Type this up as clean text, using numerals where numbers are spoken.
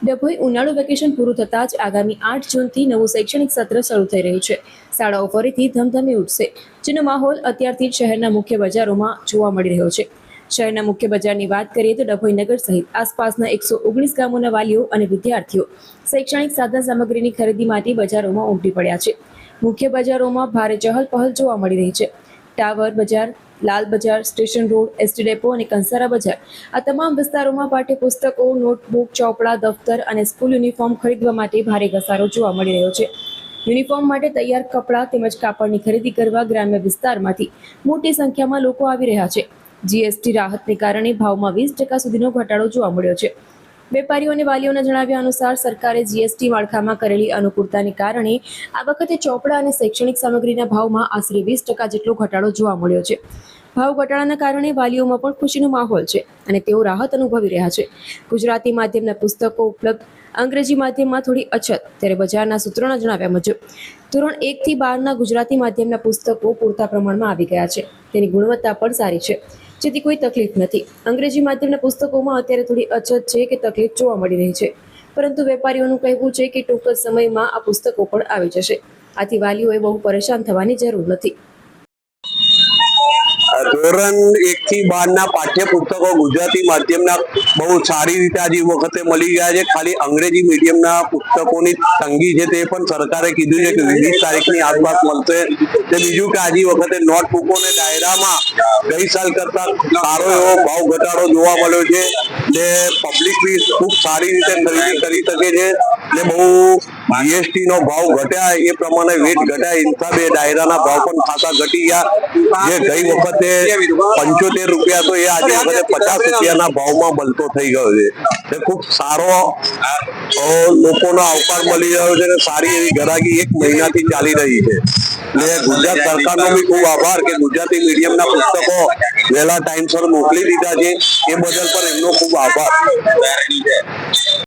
ડભોઈ ઉનાળુ વેકેશન પૂરું થતાં જ આગામી 8 જૂનથી નવું શૈક્ષણિક સત્ર શરૂ થઈ રહ્યું છે. શાળાઓ ફરીથી ધમધમી ઉઠશે, જેનો માહોલ અત્યારથી જ શહેરના મુખ્ય બજારોમાં જોવા મળી રહ્યો છે. શહેરના મુખ્ય બજારની વાત કરીએ તો ડભોઈ નગર સહિત આસપાસના 119 ગામોના વાલીઓ અને વિદ્યાર્થીઓ શૈક્ષણિક સાધન સામગ્રીની ખરીદી માટે બજારોમાં ઉમટી પડ્યા છે. મુખ્ય બજારોમાં ભારે ચહલ પહલ જોવા મળી રહી છે. ટાવર બજાર, લાલ બજાર, સ્ટેશન રોડ, એસટી ડેપો અને કંસારા બજાર આ તમામ વિસ્તારોમાં પાઠ્યપુસ્તકો, નોટબુક, ચોપડા, દફતર અને સ્કૂલ યુનિફોર્મ ખરીદવા માટે ભારે ઘસારો જોવા મળી રહ્યો છે. યુનિફોર્મ માટે તૈયાર કપડાં તેમજ કાપડની ખરીદી કરવા ગ્રામ્ય વિસ્તારમાંથી મોટી સંખ્યામાં લોકો આવી રહ્યા છે. જીએસટી રાહતને કારણે ભાવમાં 20% સુધીનો ઘટાડો જોવા મળ્યો છે. વેપારીઓ અને વાલીઓના જણાવ્યા અનુસાર સરકારે જીએસટી માળખામાં કરેલી અનુકૂળતાને કારણે આ વખતે ચોપડા અને શૈક્ષણિક સામગ્રીના ભાવમાં આશરે 20% જેટલો ઘટાડો જોવા મળ્યો છે. ભાવ ઘટાડાના કારણે વાલીઓમાં પણ ખુશીનો માહોલ છે અને તેઓ રાહત અનુભવી રહ્યા છે. ગુજરાતી માધ્યમના પુસ્તકો ઉપલબ્ધ, અંગ્રેજી માધ્યમમાં થોડી અછત. ત્યારે બજારના સૂત્રોના જણાવ્યા મુજબ ધોરણ 1 થી 12ના ગુજરાતી માધ્યમના પુસ્તકો પૂરતા પ્રમાણમાં આવી ગયા છે. તેની ગુણવત્તા પણ સારી છે, જેથી કોઈ તકલીફ નથી. અંગ્રેજી માધ્યમના પુસ્તકોમાં અત્યારે થોડી અછત છે કે તકલીફ જોવા મળી રહી છે, પરંતુ વેપારીઓનું કહેવું છે કે ટૂંક જ સમયમાં આ પુસ્તકો પણ આવી જશે. આથી વાલીઓએ બહુ પરેશાન થવાની જરૂર નથી. ધોરણ 1 થી 12ના પાઠ્યપુસ્તકો ગુજરાતી માધ્યમના બહુ સારી રીતે આજે વખતે મળી ગયા છે. ખાલી અંગ્રેજી મીડિયમના પુસ્તકોની તંગી છે, તે પણ સરકારે કીધું છે કે 20 તારીખની આસપાસ મળશે. તે બીજું કે આજે વખતે નોટબુકો અને ડાયરામાં ગઈ સાલ કરતા સારો એવો ભાવ ઘટાડો જોવા મળ્યો છે. ને પબ્લિક બી ખૂબ સારી રીતે ખરીદી કરી શકે છે. ને બહુ જીએસટી નો ભાવ ઘટ્યા એ પ્રમાણે વેટ ઘટ્યા હિસાબે ડાયરાના ભાવ પણ ખાસા ઘટી ગયા. જે ગઈ વખતે 75 રૂપિયા તો એ આજે વખતે 50 રૂપિયાના ભાવમાં મળતો થઈ ગયો છે. તે ખૂબ સારો લોકોનો આવકાર મળી રહ્યો છે અને સારી એવી ગ્રાહકી 1 મહિનાથી ચાલી રહી છે. ને ગુજરાત સરકારનો બી ખૂબ આભાર કે ગુજરાતી મીડિયમના પુસ્તકો વહેલા ટાઈમસર મોકલી દીધા છે. એ બદલ પણ એમનો ખૂબ આભાર.